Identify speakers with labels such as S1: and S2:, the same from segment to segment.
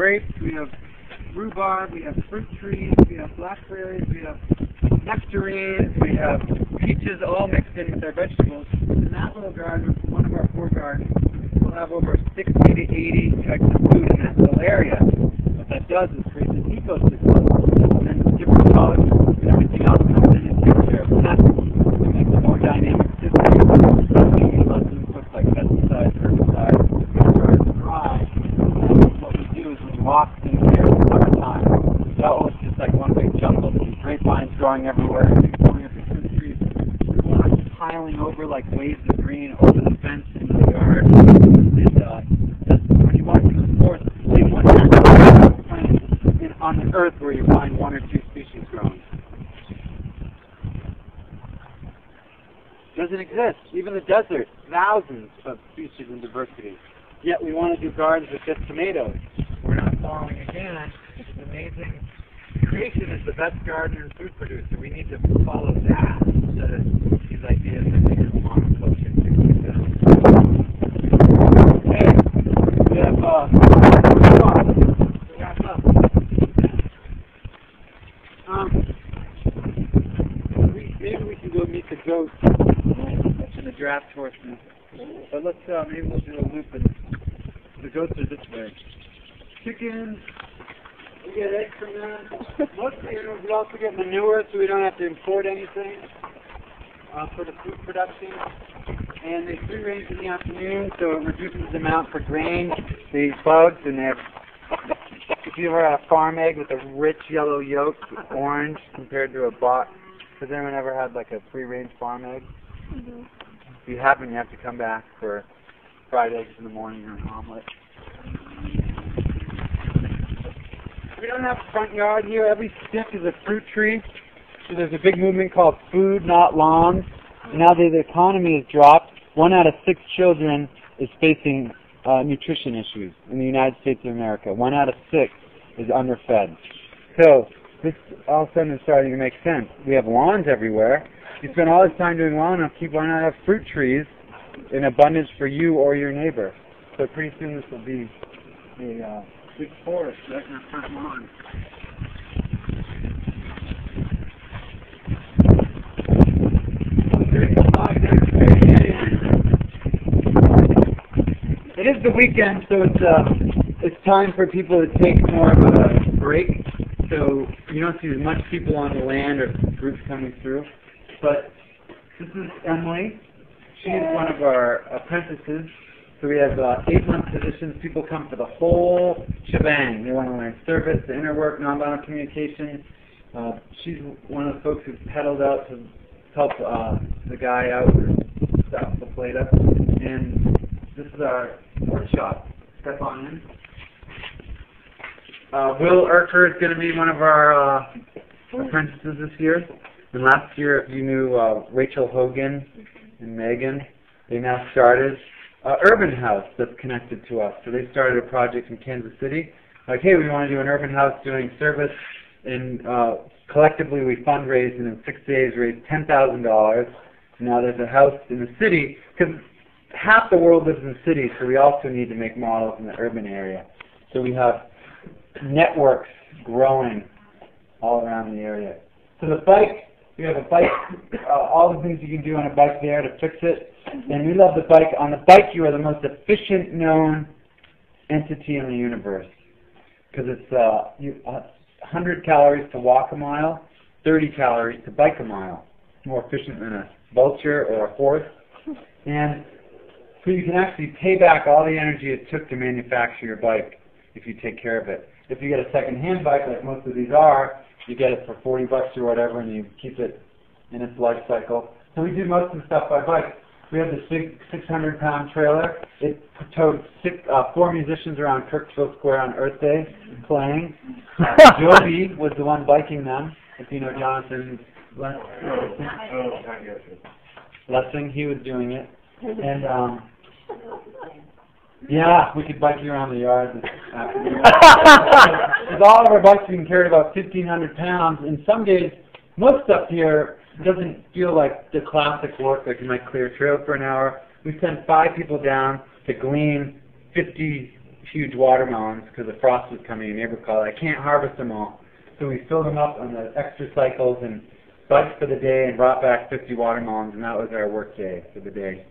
S1: grapes, we have rhubarb, we have fruit trees, we have blackberries, we have nectarines, we have peaches all mixed in with our vegetables. In that little garden, one of our 4 gardens, we'll have over 60 to 80 types of food in that little area. What that does is create an ecosystem, and different bugs and everything else comes in and takes care of that to make a more dynamic system. Less inputs like pesticides, herbicides, dry. What we do is we walk in here in the summertime. That was just like one big jungle. These grapevines growing everywhere. Piling over like waves of green over the fence into the yard. And that's when you walk through the forest, see one plant on the earth where you find 1 or 2 species growing. Doesn't exist. Even the desert, thousands of species and diversity. Yet we want to do gardens with just tomatoes. We're not following again. It's amazing. Creation is the best gardener and food producer. We need to follow that instead of these ideas that make us monoculture and things like that. Okay, we have to wrap up. Maybe we can go meet the goats and the draft horses. But let's maybe we'll do a loop and the goats are this way. Chickens. We get eggs from them. Most animals, we also get manure so we don't have to import anything for the food production. And they free range in the afternoon, so it reduces the amount for grain. They eat bugs, and they have, if you ever had a farm egg with a rich yellow yolk, orange compared to a box, has anyone ever had like a free range farm egg? Mm-hmm. If you haven't, you have to come back for fried eggs in the morning or an omelet. We don't have a front yard here. Every stick is a fruit tree. So there's a big movement called Food Not Lawns. Now that the economy has dropped, 1 out of 6 children is facing nutrition issues in the United States of America. 1 out of 6 is underfed. So this all of a sudden is starting to make sense. We have lawns everywhere. You spend all this time doing lawn upkeep, why not have fruit trees in abundance for you or your neighbor? So pretty soon this will be a big forest right in our front lawn. It is the weekend, so it's time for people to take more of a break. So you don't see as much people on the land or groups coming through. But this is Emily. She is one of our apprentices. So we have 8-month positions. People come for the whole shebang. They want to learn service, the inner work, nonviolent communication. She's one of the folks who pedaled out to help the guy out and stop the plate up. And this is our workshop. Step on in. Will Urker is going to be one of our apprentices this year. And last year, if you knew Rachel Hogan and Megan, they now started Urban House that's connected to us. So they started a project in Kansas City. Like, hey, we want to do an urban house doing service. And collectively we fundraised and in 6 days raised $10,000. Now there's a house in the city, because half the world lives in cities, so we also need to make models in the urban area. So we have networks growing all around the area. So the bike, we have a bike, all the things you can do on a bike there to fix it. And we love the bike. On the bike, you are the most efficient known entity in the universe, because it's 100 calories to walk a mile, 30 calories to bike a mile. More efficient than a vulture or a horse. And so you can actually pay back all the energy it took to manufacture your bike if you take care of it. If you get a second-hand bike, like most of these are, you get it for $40 or whatever, and you keep it in its life cycle. So we do most of the stuff by bike. We have this big 600-pound trailer. It towed 4 musicians around Kirksville Square on Earth Day playing. Joby was the one biking them. If you know Jonathan Lessing, he was doing it. And yeah, we could bike you around the yard. With all of our bikes, we can carry about 1,500 pounds. And some days, most stuff here doesn't feel like the classic work, like you might clear a trail for an hour. We send 5 people down to glean 50 huge watermelons because the frost was coming. A neighbor called, I can't harvest them all. So we filled them up on the extra cycles and biked for the day and brought back 50 watermelons, and that was our work day for the day.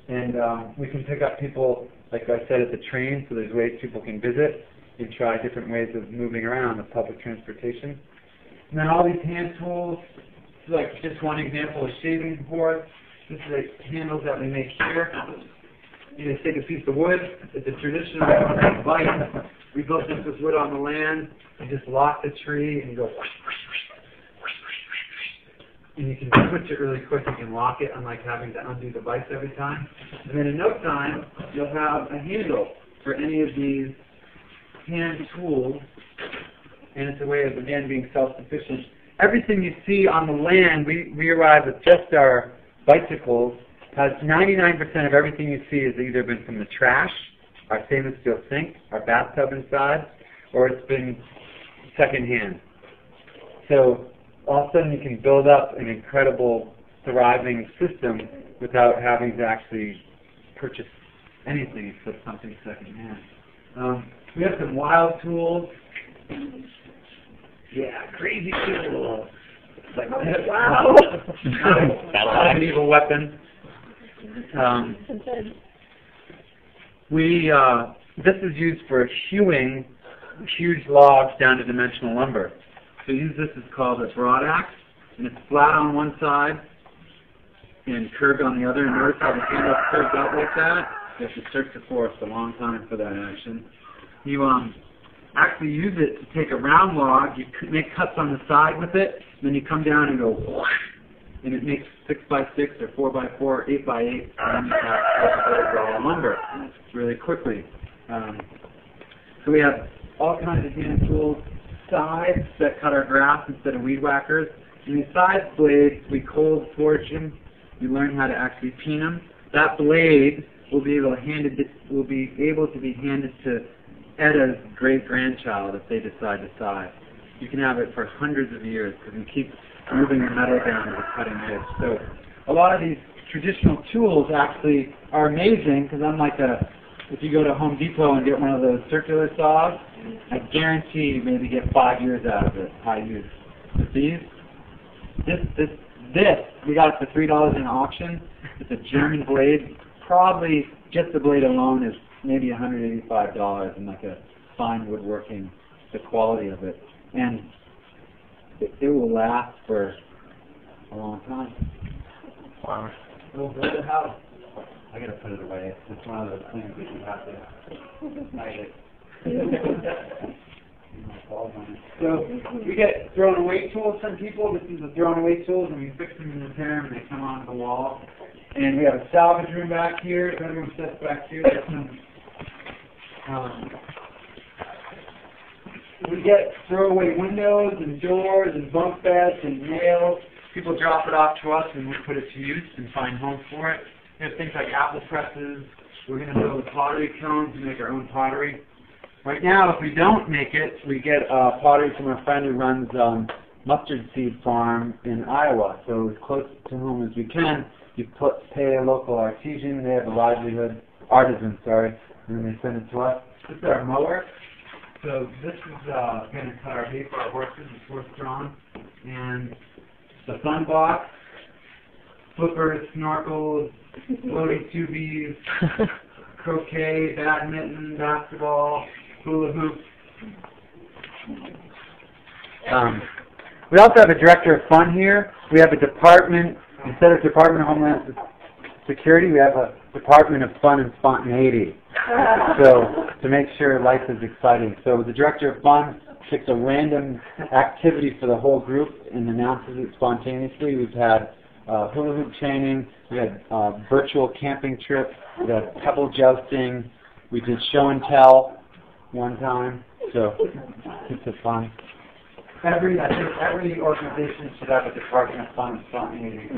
S1: And we can pick up people, like I said, at the train, so there's ways people can visit and try different ways of moving around with public transportation. And then all these hand tools, like just one example of shaving board. This is the handles that we make here. You just take a piece of wood. It's a traditional bite. We built this with wood on the land. You just lock the tree and you go whoosh, whoosh, whoosh, whoosh, whoosh, and you can switch it really quick. You can lock it, unlike having to undo the bites every time. And then in no time, you'll have a handle for any of these hand tools, and it's a way of, again, being self-sufficient. Everything you see on the land, we arrive with just our bicycles, has 99% of everything you see has either been from the trash, our stainless steel sink, our bathtub inside, or it's been secondhand. So all of a sudden you can build up an incredible, thriving system without having to actually purchase anything except something secondhand. We have some wild tools. Yeah, crazy tools. Like, wow! An evil weapon. This is used for hewing huge logs down to dimensional lumber. So use this is called a broadaxe, and it's flat on one side and curved on the other. And notice how the handle curves out like that? You have to search the forest a long time for that action. You actually use it to take a round log, you make cuts on the side with it, and then you come down and go whoosh, and it makes 6x6 or 4x4 or 8x8, and then you have raw lumber really quickly. So we have all kinds of hand tools, scythes that cut our grass instead of weed whackers. And these scythe blades, we cold forge them. We learn how to actually peen them. That blade will be able to be handed to Edda's great-grandchild if they decide to scythe. You can have it for hundreds of years because you keep moving the metal down to the cutting edge. So a lot of these traditional tools actually are amazing because unlike if you go to Home Depot and get one of those circular saws, I guarantee you maybe get 5 years out of it, high use. But these, we got it for $3 in auction. It's a German blade. Probably just the blade alone is maybe $185, and like a fine woodworking, the quality of it. And it will last for a long time.
S2: Wow.
S1: We'll build a house. I gotta put it away. It's one of those things that you have to hide it. So we get thrown away tools from people. This is the thrown away tools, and we fix them and repair them, and they come onto the wall. And we have a salvage room back here. Bedroom sets back here. We get throwaway windows and doors and bunk beds and nails. People drop it off to us, and we put it to use and find homes for it. We have things like apple presses. We're going to build a pottery kiln to make our own pottery. Right now, if we don't make it, we get pottery from a friend who runs mustard seed farm in Iowa. So as close to home as we can, you pay a local artisan. They have a livelihood, artisan, sorry, and then they send it to us. This is our mower. So this is going to cut our hay for our horses. It's horse-drawn. And the fun box, flippers, snorkels, floaty tubies, croquet, badminton, basketball, hula hoops. We also have a director of fun here. We have a department, instead of Department of Homeland Security, we have a Department of Fun and Spontaneity. So to make sure life is exciting. So the director of fun picks a random activity for the whole group and announces it spontaneously. We've had hula hoop training, we had virtual camping trip, we had pebble jousting, we did show and tell one time, so it's fun. I think every organization should have a Department of Fun and Spontaneity.